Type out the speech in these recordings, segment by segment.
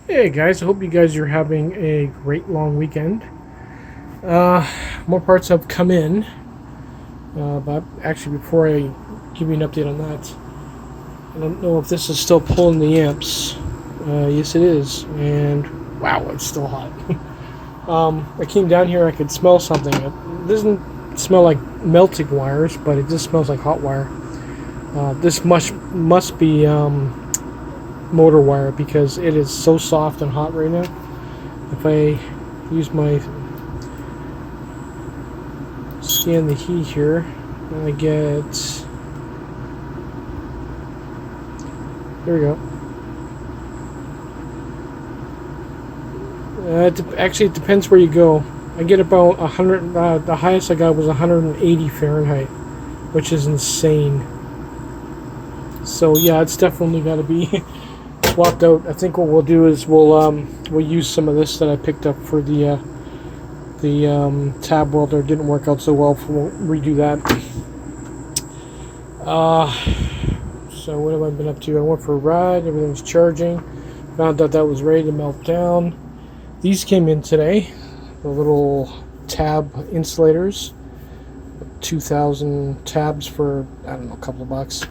Hey guys, I hope you guys are having a great long weekend. More parts have come in, but actually, before I give you an update on that, I don't know if this is still pulling the amps. Yes, it is, and wow, it's still hot. I came down here, I could smell something. It doesn't smell like melting wires, but it just smells like hot wire. This must be motor wire because it is so soft and hot right now. If I use my scan the heat here, I get, there we go. Actually, it depends where you go. I get about 100. The highest I got was 180 Fahrenheit, which is insane. So yeah, it's definitely got to be swapped out. I think what we'll do is we'll use some of this that I picked up for the tab welder. It didn't work out so well, so we'll redo that. So what have I been up to? I went for a ride. Everything's charging. Found out that was ready to melt down. These came in today. The little tab insulators. 2,000 tabs for, I don't know, a couple of bucks.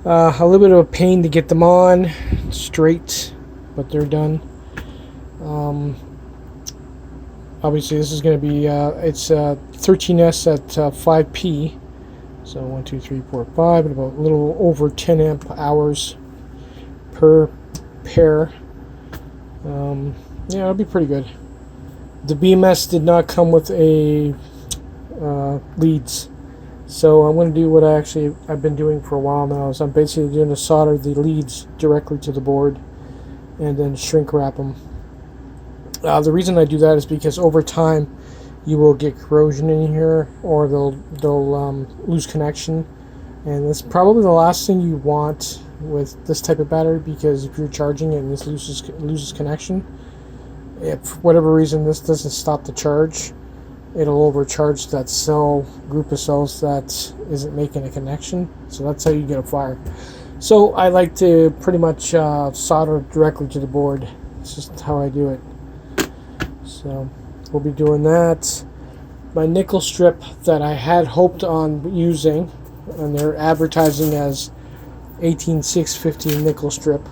A little bit of a pain to get them on straight, but they're done. Obviously, this is going to be it's 13S at 5P, so 1, 2, 3, 4, 5, and about a little over 10 amp hours per pair. Yeah, it'll be pretty good. The BMS did not come with a leads. So I'm going to do what I've been doing for a while now. Is I'm basically going to solder the leads directly to the board and then shrink wrap them. The reason I do that is because over time you will get corrosion in here, or they'll lose connection, and that's probably the last thing you want with this type of battery, because if you're charging it and this loses connection, if for whatever reason this doesn't stop the charge, it'll overcharge that group of cells that isn't making a connection. So that's how you get a fire. So I like to pretty much solder directly to the board. It's just how I do it. So we'll be doing that. My nickel strip that I had hoped on using, and they're advertising as 18650 nickel strip,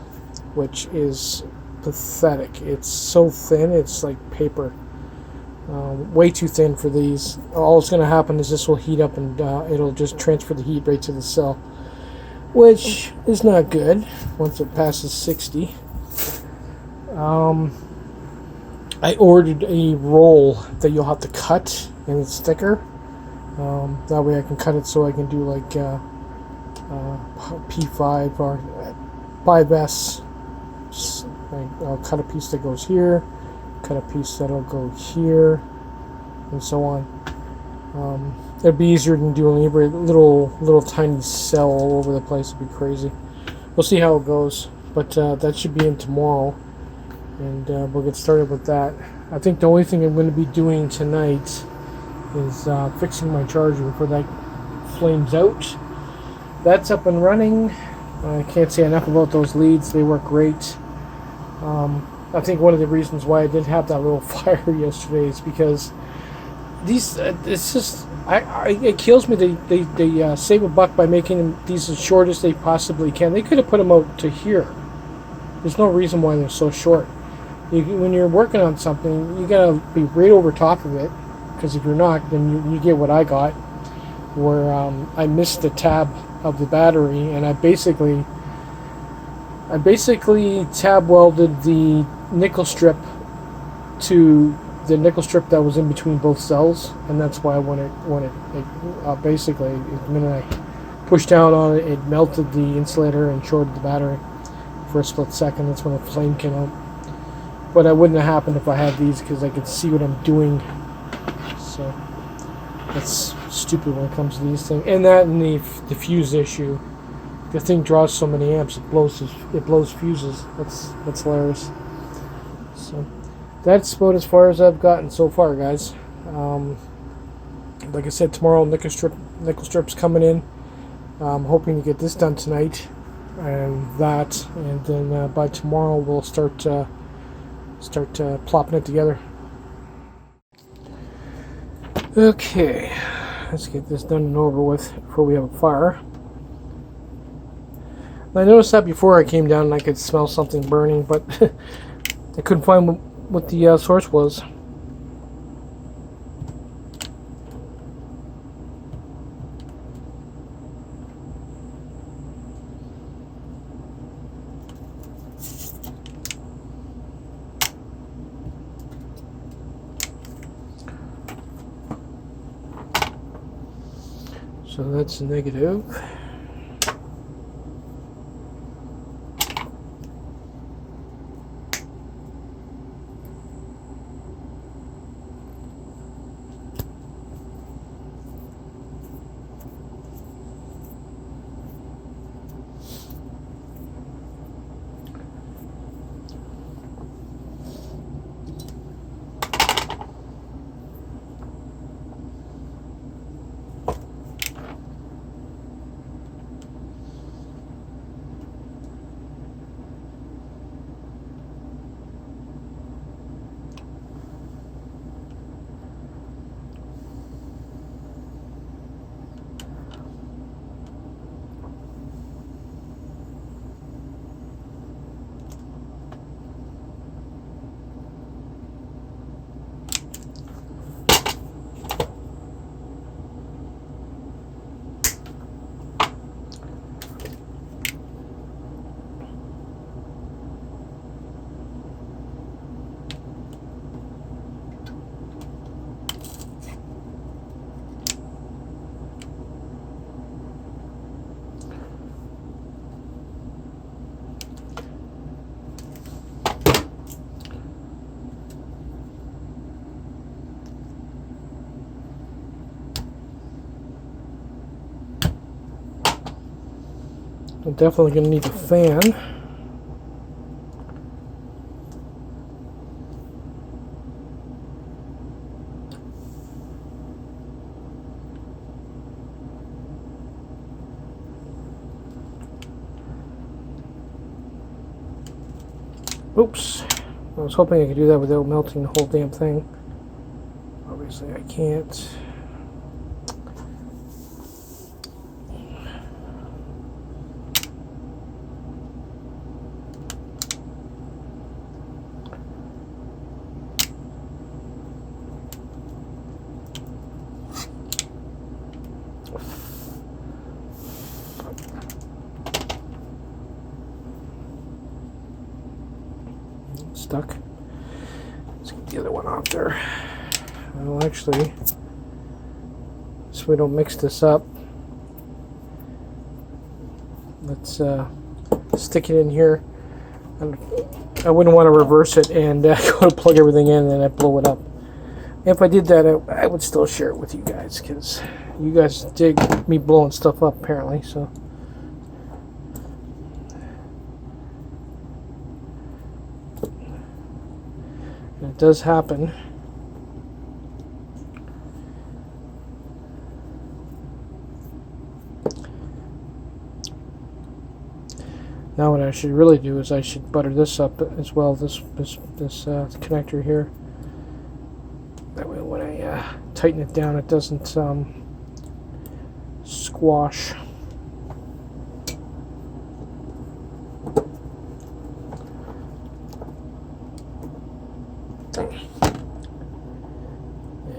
which is pathetic. It's so thin, it's like paper. Way too thin for these. All that's going to happen is this will heat up and it'll just transfer the heat right to the cell, which is not good once it passes 60. I ordered a roll that you'll have to cut, and it's thicker. That way I can cut it so I can do like P5 or 5S. I'll cut a piece that goes here, cut a piece that'll go here, and so on. It'd be easier than doing every little tiny cell all over the place. It'd be crazy. We'll see how it goes, but that should be in tomorrow, and we'll get started with that. I think the only thing I'm going to be doing tonight is fixing my charger before that flames out. That's up and running. I can't say enough about those leads. They work great. I think one of the reasons why I did have that little fire yesterday is because these, it's just, it kills me. They save a buck by making these as short as they possibly can. They could have put them out to here. There's no reason why they're so short. When you're working on something, you gotta be right over top of it, because if you're not, then you get what I got, where I missed the tab of the battery, and I basically tab welded the nickel strip to the nickel strip that was in between both cells, and that's why when it basically, the minute I pushed down on it, it melted the insulator and shorted the battery for a split second. That's when the flame came out. But that wouldn't have happened if I had these, because I could see what I'm doing. So that's stupid when it comes to these things. And that, and the fuse issue. The thing draws so many amps, it blows fuses. That's hilarious. So that's about as far as I've gotten so far, guys. Like I said, tomorrow nickel strip's coming in. I'm hoping to get this done tonight, and then by tomorrow we'll start start plopping it together. Okay, let's get this done and over with before we have a fire. I noticed that before I came down and I could smell something burning, but I couldn't find what the source was. So that's negative. I'm definitely going to need a fan. Oops. I was hoping I could do that without melting the whole damn thing. Obviously I can't. Stuck. Let's get the other one off there. Well, actually, so we don't mix this up, let's stick it in here. I wouldn't want to reverse it and go to plug everything in and then I blow it up. If I did that, I would still share it with you guys because you guys dig me blowing stuff up apparently. So. It does happen. Now what I should really do is I should butter this up as well. This connector here. That way, when I tighten it down, it doesn't squash.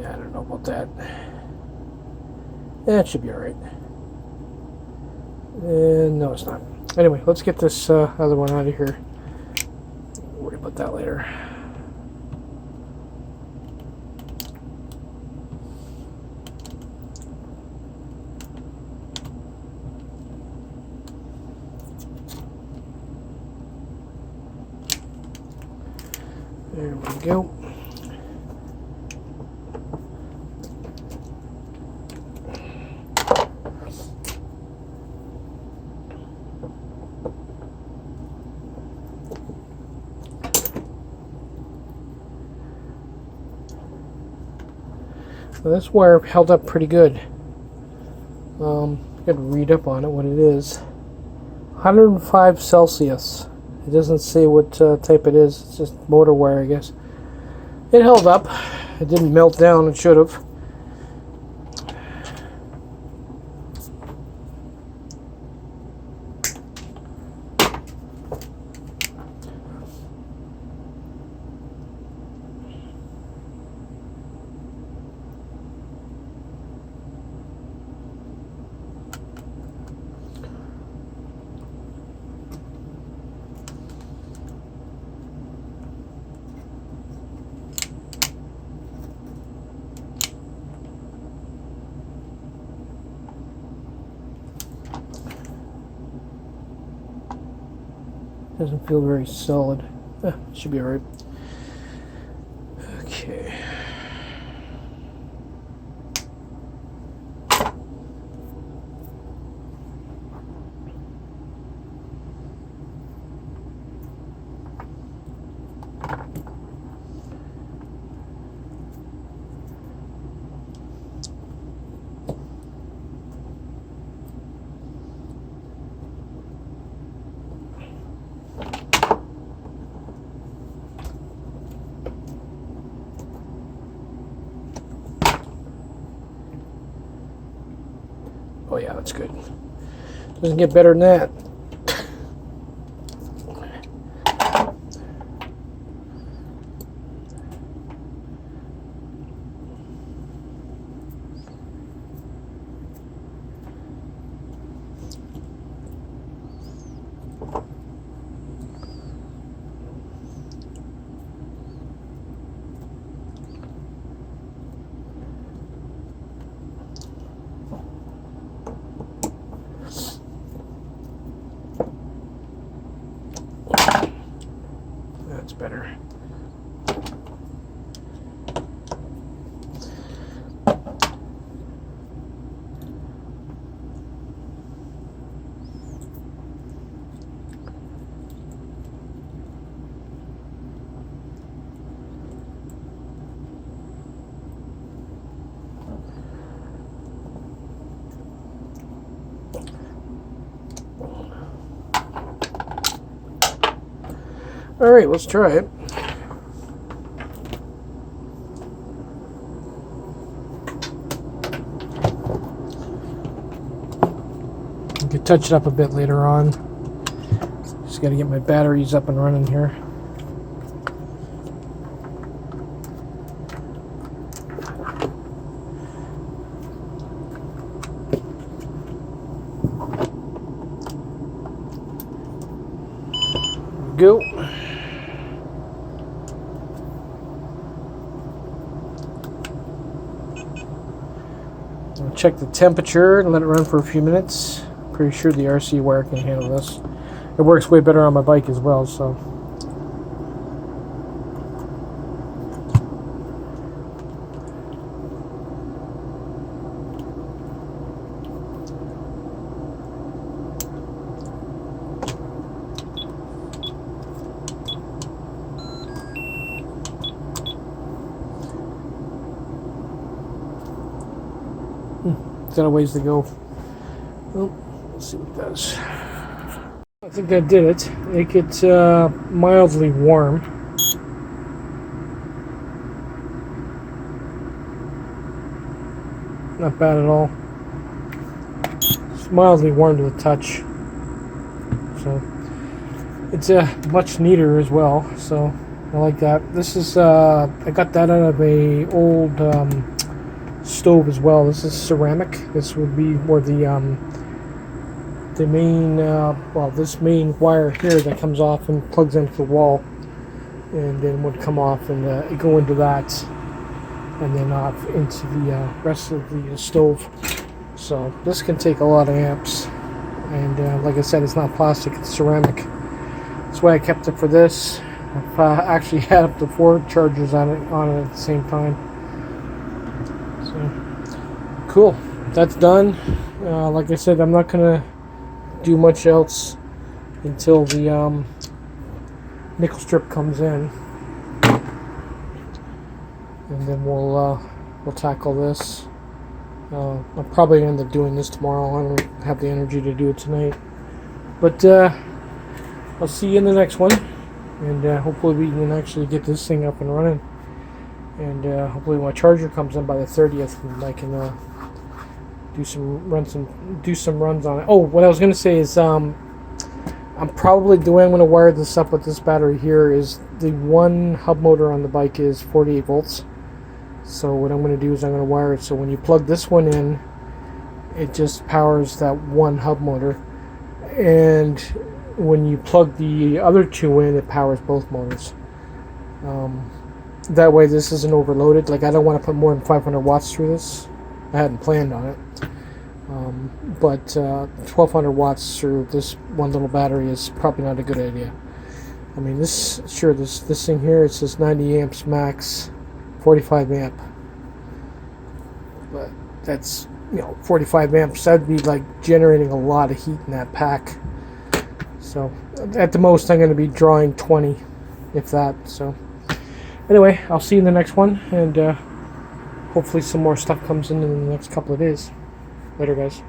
Yeah, I don't know about that. That should be alright. No, it's not. Anyway, let's get this other one out of here. We'll worry about that later. There we go. So this wire held up pretty good. Got to read up on it what it is. 105 Celsius It doesn't say what type it is. It's just motor wire, I guess. It held up. It didn't melt down. It should have. Doesn't feel very solid. Should be alright. Okay. Oh yeah, that's good. Doesn't get better than that. That's better. All right, let's try it. I could touch it up a bit later on. Just got to get my batteries up and running here. Go. I'll check the temperature and let it run for a few minutes. Pretty sure the RC wire can handle this. It works way better on my bike as well, so. Got a ways to go. Well, let's see what it does. I think that did it. It gets mildly warm. Not bad at all. It's mildly warm to the touch. So it's much neater as well. So I like that. This is I got that out of a old stove as well. This is ceramic. This would be where the main well, this main wire here that comes off and plugs into the wall, and then would come off and go into that, and then off into the rest of the stove. So this can take a lot of amps, and like I said, it's not plastic, it's ceramic. That's why I kept it for this. I've actually had up to 4 chargers on it at the same time. So cool, that's done. Like I said, I'm not gonna do much else until the nickel strip comes in, and then we'll tackle this. I'll probably end up doing this tomorrow. I don't have the energy to do it tonight, but I'll see you in the next one, and hopefully we can actually get this thing up and running. And hopefully my charger comes in by the 30th, and I can do some runs on it. Oh, what I was gonna say is I'm probably the way I'm gonna wire this up with this battery here is the one hub motor on the bike is 48 volts. So what I'm gonna do is I'm gonna wire it so when you plug this one in, it just powers that one hub motor, and when you plug the other two in, it powers both motors. That way this isn't overloaded. Like, I don't want to put more than 500 watts through this. I hadn't planned on it. But 1200 watts through this one little battery is probably not a good idea. I mean, this thing here, it says 90 amps max, 45 amp. But that's, 45 amps. That'd be like generating a lot of heat in that pack. So at the most, I'm going to be drawing 20, if that. So anyway, I'll see you in the next one, and hopefully some more stuff comes in the next couple of days. Later, guys.